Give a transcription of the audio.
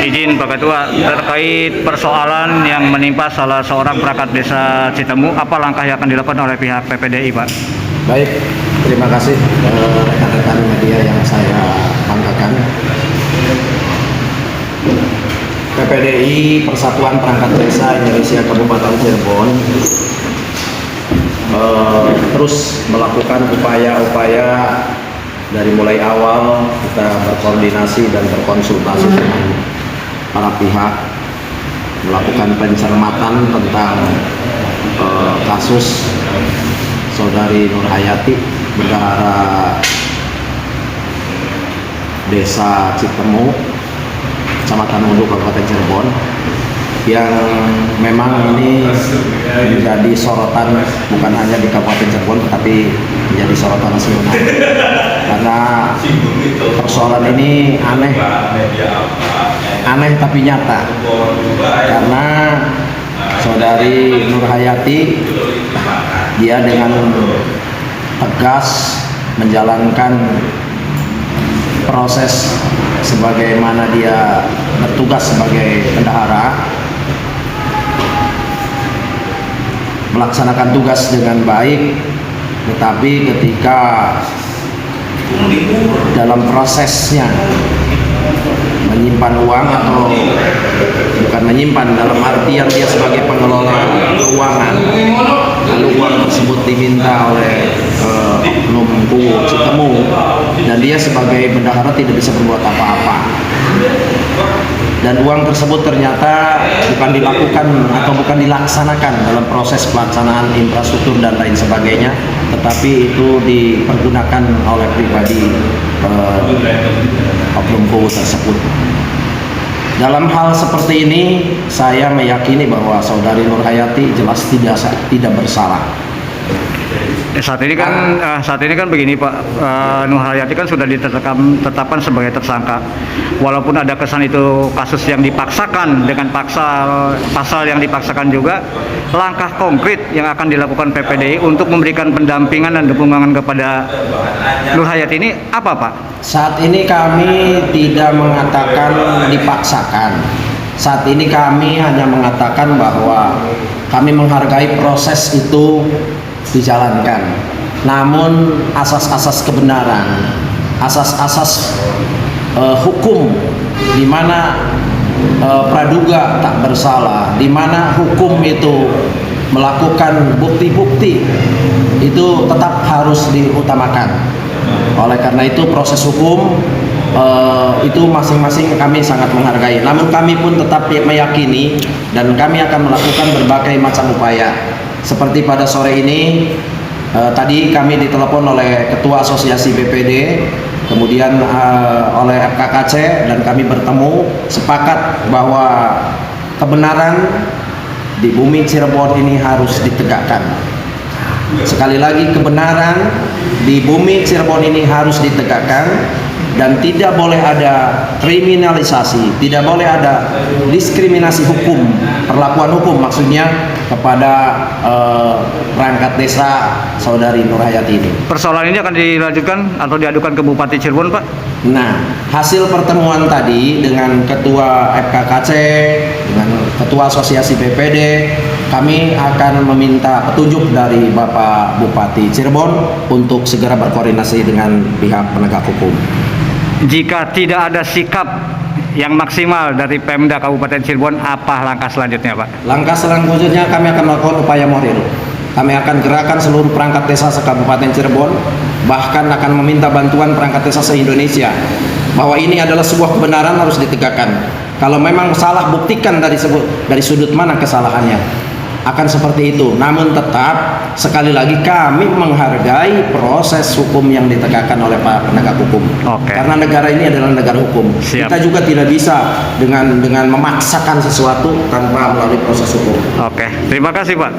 Izin Pak Ketua, terkait persoalan yang menimpa salah seorang perangkat desa Citemu, apa langkah yang akan dilakukan oleh pihak PPDI, Pak? Baik, terima kasih rekan-rekan media yang saya banggakan. PPDI Persatuan Perangkat Desa Indonesia Kabupaten Cirebon terus melakukan upaya-upaya dari mulai awal. Kita berkoordinasi dan berkonsultasi dengan para pihak, melakukan pencermatan tentang kasus Saudari Nur Hayati, bendahara Desa Citemu, Kecamatan Mundu, Kabupaten Cirebon, yang memang ini menjadi sorotan bukan hanya di Kabupaten Cirebon, tetapi menjadi sorotan nasional. Karena persoalan ini aneh tapi nyata. Karena Saudari Nur Hayati, dia dengan tegas menjalankan proses sebagaimana dia bertugas sebagai bendahara, melaksanakan tugas dengan baik, tetapi ketika dalam prosesnya menyimpan uang, atau bukan menyimpan dalam artian dia sebagai pengelola keuangan, lalu uang tersebut diminta oleh oknum Citemu, dan dia sebagai bendahara tidak bisa berbuat apa-apa, dan uang tersebut ternyata bukan dilakukan atau bukan dilaksanakan dalam proses pelaksanaan infrastruktur dan lain sebagainya, tetapi itu dipergunakan oleh pribadi oknum tersebut. Dalam hal seperti ini, saya meyakini bahwa Saudari Nur Hayati jelas tidak bersalah. Saat ini kan begini Pak, Nur Hayati kan sudah ditetapkan sebagai tersangka. Walaupun ada kesan itu kasus yang dipaksakan dengan pasal yang dipaksakan juga, langkah konkret yang akan dilakukan PPDI untuk memberikan pendampingan dan dukungan kepada Nur Hayati ini apa, Pak? Saat ini kami tidak mengatakan dipaksakan. Saat ini kami hanya mengatakan bahwa kami menghargai proses itu dijalankan, namun asas-asas kebenaran, asas-asas hukum, di mana praduga tak bersalah, di mana hukum itu melakukan bukti-bukti, itu tetap harus diutamakan. Oleh karena itu proses hukum itu masing-masing kami sangat menghargai, namun kami pun tetap meyakini dan kami akan melakukan berbagai macam upaya. Seperti pada sore ini, tadi kami ditelepon oleh Ketua Asosiasi BPD, kemudian oleh FKKC, dan kami bertemu sepakat bahwa kebenaran di bumi Cirebon ini harus ditegakkan. Sekali lagi, kebenaran di bumi Cirebon ini harus ditegakkan, dan tidak boleh ada kriminalisasi, tidak boleh ada diskriminasi hukum, perlakuan hukum maksudnya kepada perangkat desa Saudari Nur Hayati ini. Persoalan ini akan dilanjutkan atau diadukan ke Bupati Cirebon, Pak? Nah, hasil pertemuan tadi dengan Ketua FKKC, dengan Ketua Asosiasi BPD, kami akan meminta petunjuk dari Bapak Bupati Cirebon untuk segera berkoordinasi dengan pihak penegak hukum. Jika tidak ada sikap yang maksimal dari Pemda Kabupaten Cirebon, apa langkah selanjutnya, Pak? Langkah selanjutnya kami akan melakukan upaya moral. Kami akan gerakan seluruh perangkat desa se-Kabupaten Cirebon, bahkan akan meminta bantuan perangkat desa se-Indonesia bahwa ini adalah sebuah kebenaran, harus ditegakkan. Kalau memang salah, buktikan dari sudut mana kesalahannya. Akan seperti itu. Namun tetap, sekali lagi, kami menghargai proses hukum yang ditegakkan oleh para penegak hukum. Karena negara ini adalah negara hukum. Siap. Kita juga tidak bisa dengan memaksakan sesuatu tanpa melalui proses hukum. Oke, terima kasih, Pak.